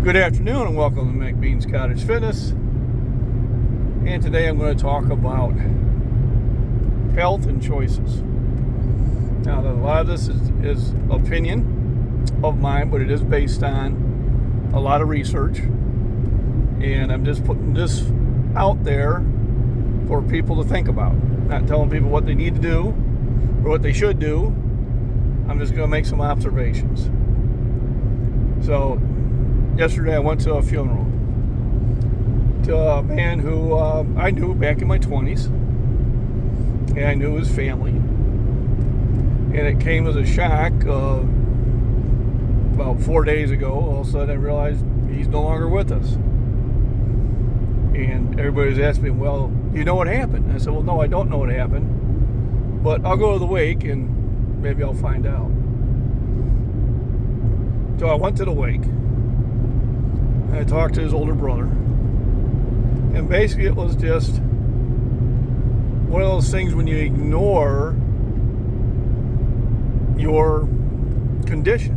Good afternoon and welcome to McBean's Cottage Fitness. And today I'm going to talk about health and choices. Now, a lot of this is opinion of mine, but it is based on a lot of research. And I'm just putting this out there for people to think about. Not telling people what they need to do or what they should do. I'm just going to make some observations. So, yesterday I went to a funeral to a man who I knew back in my 20s, and I knew his family, and it came as a shock about 4 days ago. All of a sudden I realized he's no longer with us, and everybody was asking me, well, do you know what happened? I said, well, no, I don't know what happened, but I'll go to the wake and maybe I'll find out. So I went to the wake. I talked to his older brother, and basically it was just one of those things when you ignore your condition.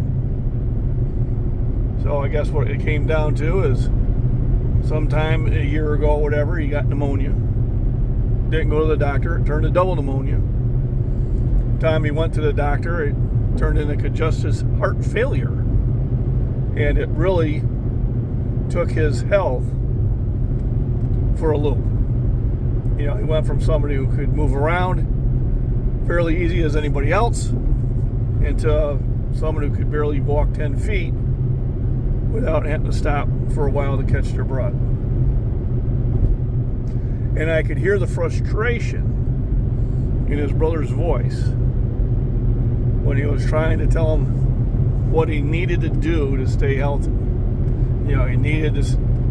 So I guess what it came down to is sometime a year ago, whatever, he got pneumonia. Didn't go to the doctor. It turned to double pneumonia. Time he went to the doctor, it turned into congestive heart failure, and it really took his health for a loop. You know, he went from somebody who could move around fairly easy as anybody else into someone who could barely walk 10 feet without having to stop for a while to catch their breath. And I could hear the frustration in his brother's voice when he was trying to tell him what he needed to do to stay healthy. You know, he needed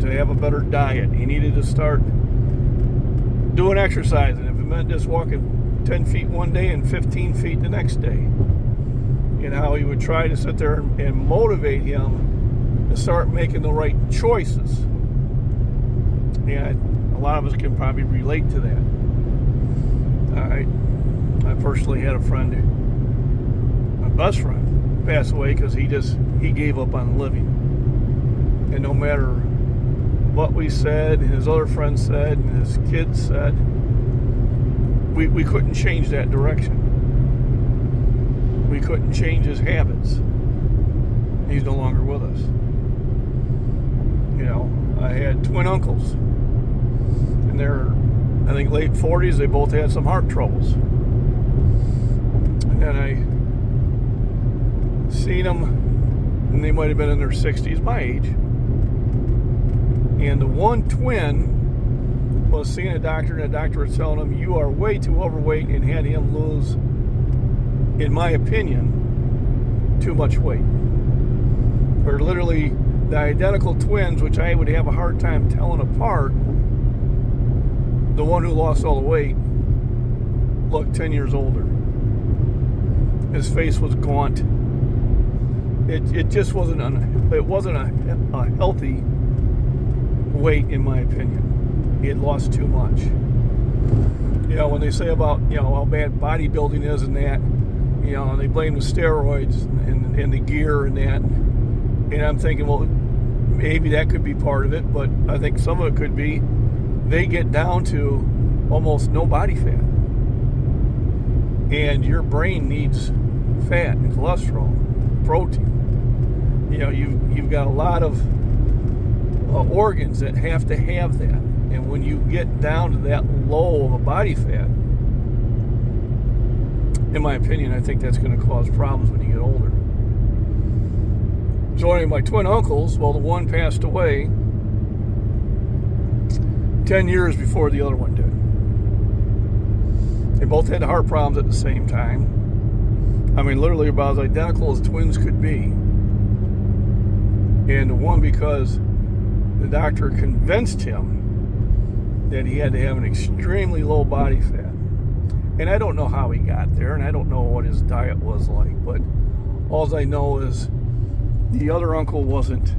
to have a better diet. He needed to start doing exercise. And if it meant just walking 10 feet one day and 15 feet the next day. You know, how he would try to sit there and motivate him to start making the right choices. And a lot of us can probably relate to that. All right. I personally had a friend, my best friend, pass away because he gave up on living. And no matter what we said, and his other friends said, and his kids said, we couldn't change that direction. We couldn't change his habits. He's no longer with us. You know, I had twin uncles, and they're, I think, late 40s. They both had some heart troubles. And then I seen them, and they might have been in their 60s, my age. And the one twin was seeing a doctor, and the doctor was telling him, you are way too overweight, and had him lose, in my opinion, too much weight. Or literally the identical twins, which I would have a hard time telling apart, the one who lost all the weight looked 10 years older. His face was gaunt. It just wasn't a healthy weight, in my opinion. He had lost too much. You know, when they say about, you know, how bad bodybuilding is and that, you know, they blame the steroids and the gear and that. And I'm thinking, well, maybe that could be part of it, but I think some of it could be they get down to almost no body fat. And your brain needs fat and cholesterol, protein. You know, you've got a lot of organs that have to have that, and when you get down to that low of a body fat, in my opinion, I think that's going to cause problems when you get older. So anyway, my twin uncles, well, the one passed away 10 years before the other one did. They both had heart problems at the same time. I mean, literally about as identical as twins could be. And the one, because the doctor convinced him that he had to have an extremely low body fat. And I don't know how he got there, and I don't know what his diet was like, but all I know is the other uncle wasn't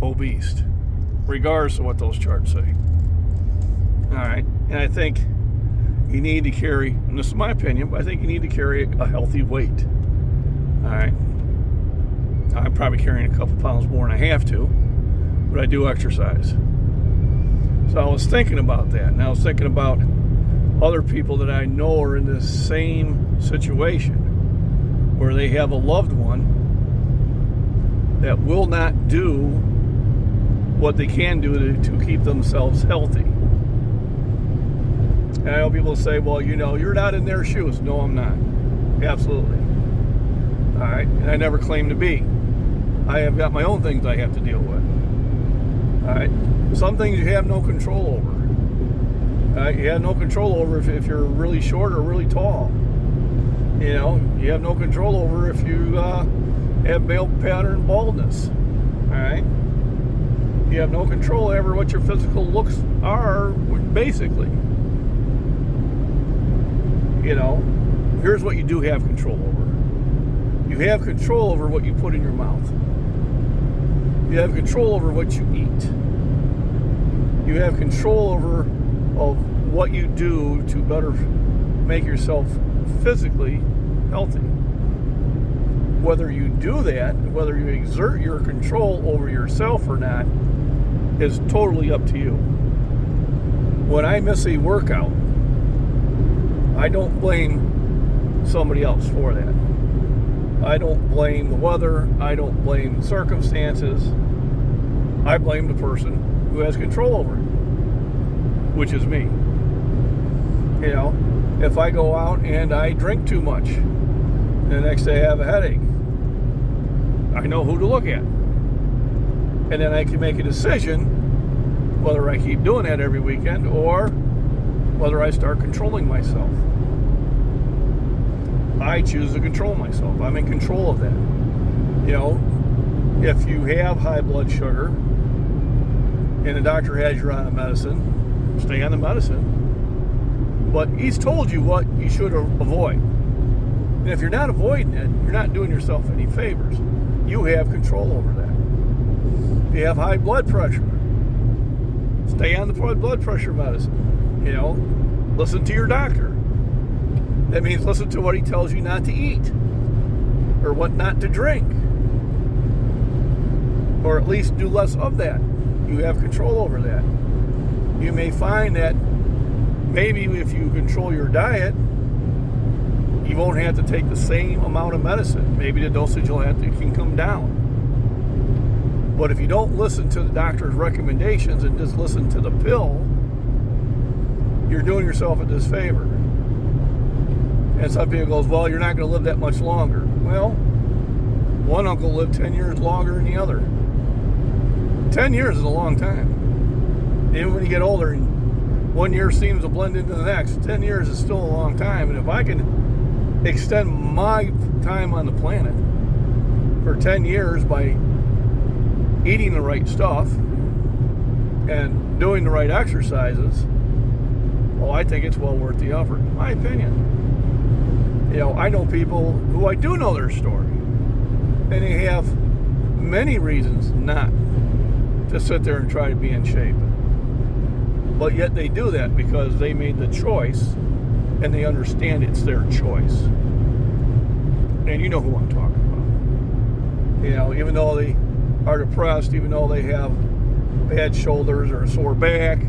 obese, regardless of what those charts say. All right, and I think you need to carry, and this is my opinion, but I think you need to carry a healthy weight. All right. I'm probably carrying a couple pounds more than I have to, but I do exercise. So I was thinking about that, and I was thinking about other people that I know are in this same situation where they have a loved one that will not do what they can do to keep themselves healthy. And I know people say, well, you're not in their shoes. No, I'm not. Absolutely. All right. And I never claim to be. I have got my own things I have to deal with. All right. Some things you have no control over. All right. You have no control over if you're really short or really tall. You have no control over if you have male pattern baldness. All right. You have no control over what your physical looks are, basically. Here's what you do have control over. You have control over what you put in your mouth. You have control over what you eat. You have control over of what you do to better make yourself physically healthy. Whether you do that, whether you exert your control over yourself or not, is totally up to you. When I miss a workout, I don't blame somebody else for that. I don't blame the weather. I don't blame the circumstances. I blame the person who has control over it, which is me. If I go out and I drink too much, and the next day I have a headache, I know who to look at. And then I can make a decision whether I keep doing that every weekend or whether I start controlling myself. I choose to control myself. I'm in control of that. If you have high blood sugar and the doctor has you on a medicine, stay on the medicine. But he's told you what you should avoid. And if you're not avoiding it, you're not doing yourself any favors. You have control over that. If you have high blood pressure, stay on the blood pressure medicine. Listen to your doctor. That means listen to what he tells you not to eat or what not to drink. Or at least do less of that. You have control over that. You may find that maybe if you control your diet, you won't have to take the same amount of medicine. Maybe the dosage can come down. But if you don't listen to the doctor's recommendations and just listen to the pill, you're doing yourself a disfavor. And some people goes, well, you're not going to live that much longer. Well, one uncle lived 10 years longer than the other. 10 years is a long time. Even when you get older, and 1 year seems to blend into the next, 10 years is still a long time. And if I can extend my time on the planet for 10 years by eating the right stuff and doing the right exercises, well, I think it's well worth the effort. My opinion. I know people who I do know their story, and they have many reasons not to sit there and try to be in shape. But yet they do that because they made the choice and they understand it's their choice. And you know who I'm talking about. Even though they are depressed, even though they have bad shoulders or a sore back,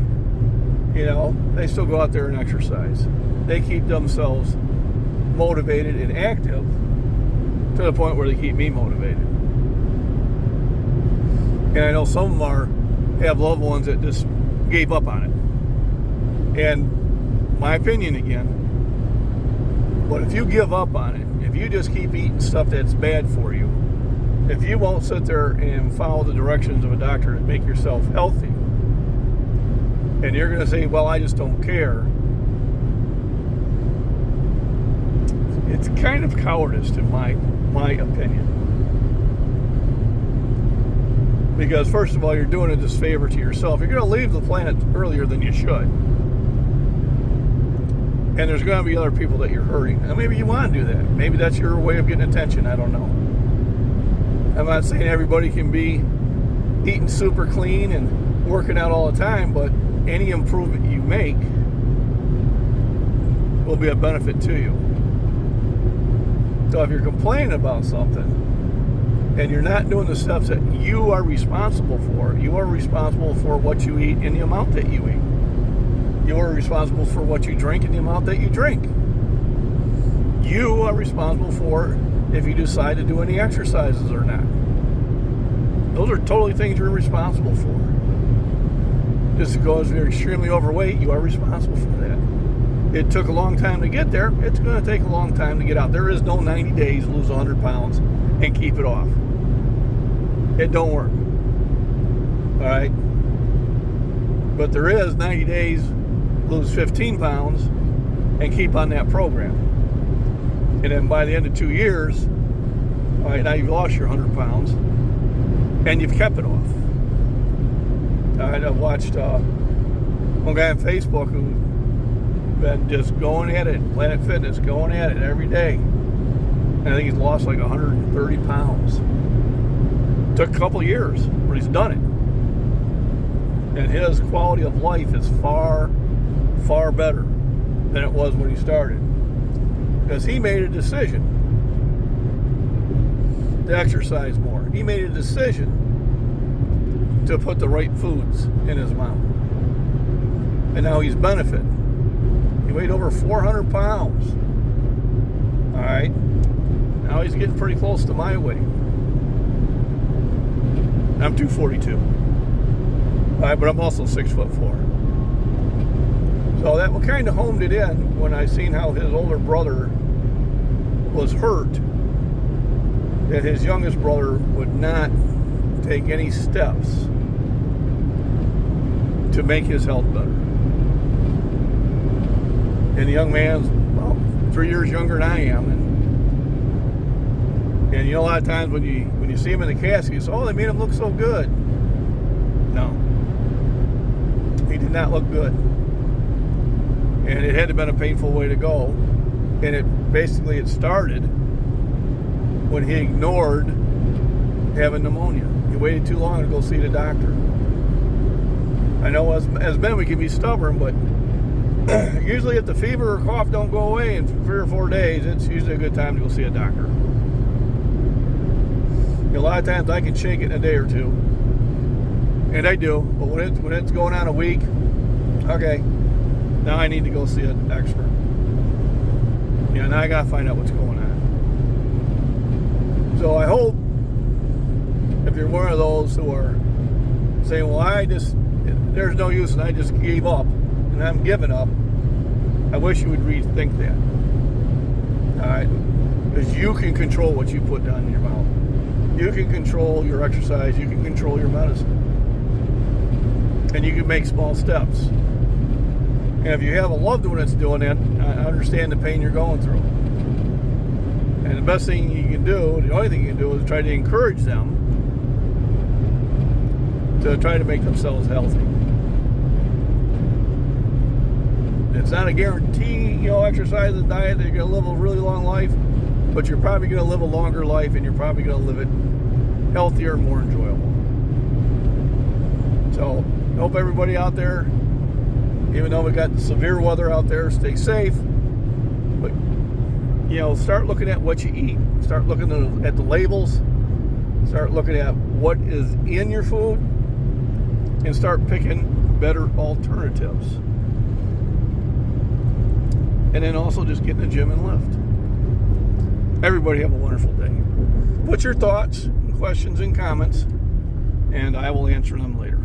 they still go out there and exercise. They keep themselves motivated and active to the point where they keep me motivated. And I know some of them have loved ones that just gave up on it. And my opinion again, but if you give up on it, if you just keep eating stuff that's bad for you, if you won't sit there and follow the directions of a doctor to make yourself healthy, and you're going to say, well, I just don't care, it's kind of cowardice in my opinion. Because first of all, you're doing a disfavor to yourself. You're going to leave the planet earlier than you should. And there's going to be other people that you're hurting. And maybe you want to do that. Maybe that's your way of getting attention. I don't know. I'm not saying everybody can be eating super clean and working out all the time, but any improvement you make will be a benefit to you. So if you're complaining about something, and you're not doing the steps that you are responsible for, you are responsible for what you eat and the amount that you eat. You are responsible for what you drink and the amount that you drink. You are responsible for if you decide to do any exercises or not. Those are totally things you're responsible for. Just because you're extremely overweight, you are responsible for that. It took a long time to get there. It's going to take a long time to get out. There is no 90 days, lose 100 pounds, and keep it off. It don't work. All right? But there is 90 days, lose 15 pounds, and keep on that program. And then by the end of 2 years, all right, now you've lost your 100 pounds, and you've kept it off. All right, I've watched one guy on Facebook who's been just going at it, Planet Fitness, going at it every day. And I think he's lost like 130 pounds. Took a couple of years, but he's done it. And his quality of life is far, far better than it was when he started. Because he made a decision to exercise more. He made a decision to put the right foods in his mouth. And now he's benefiting. He weighed over 400 pounds. All right. Now he's getting pretty close to my weight. I'm 242. All right, but I'm also 6'4". So that kind of homed it in when I seen how his older brother was hurt, that his youngest brother would not take any steps to make his health better. And the young man's about 3 years younger than I am, and you know, a lot of times when you see him in the casket, you say, "Oh, they made him look so good." No, he did not look good, and it had to have been a painful way to go. And it started when he ignored having pneumonia. He waited too long to go see the doctor. I know as men we can be stubborn, but usually if the fever or cough don't go away in 3 or 4 days, it's usually a good time to go see a doctor. A lot of times I can shake it in a day or two, and I do, but when it's going on a week, okay, now I need to go see an expert. Yeah, now I gotta find out what's going on. So I hope if you're one of those who are saying, "Well, there's no use and I just gave up and I'm giving up," I wish you would rethink that. All right, because you can control what you put down in your mouth. You can control your exercise. You can control your medicine, and you can make small steps. And if you have a loved one that's doing that, I understand the pain you're going through. And the best thing you can do, the only thing you can do, is try to encourage them to try to make themselves healthy. It's not a guarantee, exercise and diet that you're going to live a really long life, but you're probably going to live a longer life, and you're probably going to live it healthier and more enjoyable. So, I hope everybody out there, even though we got severe weather out there, stay safe. But, start looking at what you eat. Start looking at the labels. Start looking at what is in your food. And start picking better alternatives. And then also just get in the gym and lift. Everybody have a wonderful day. Put your thoughts, questions, and comments, and I will answer them later.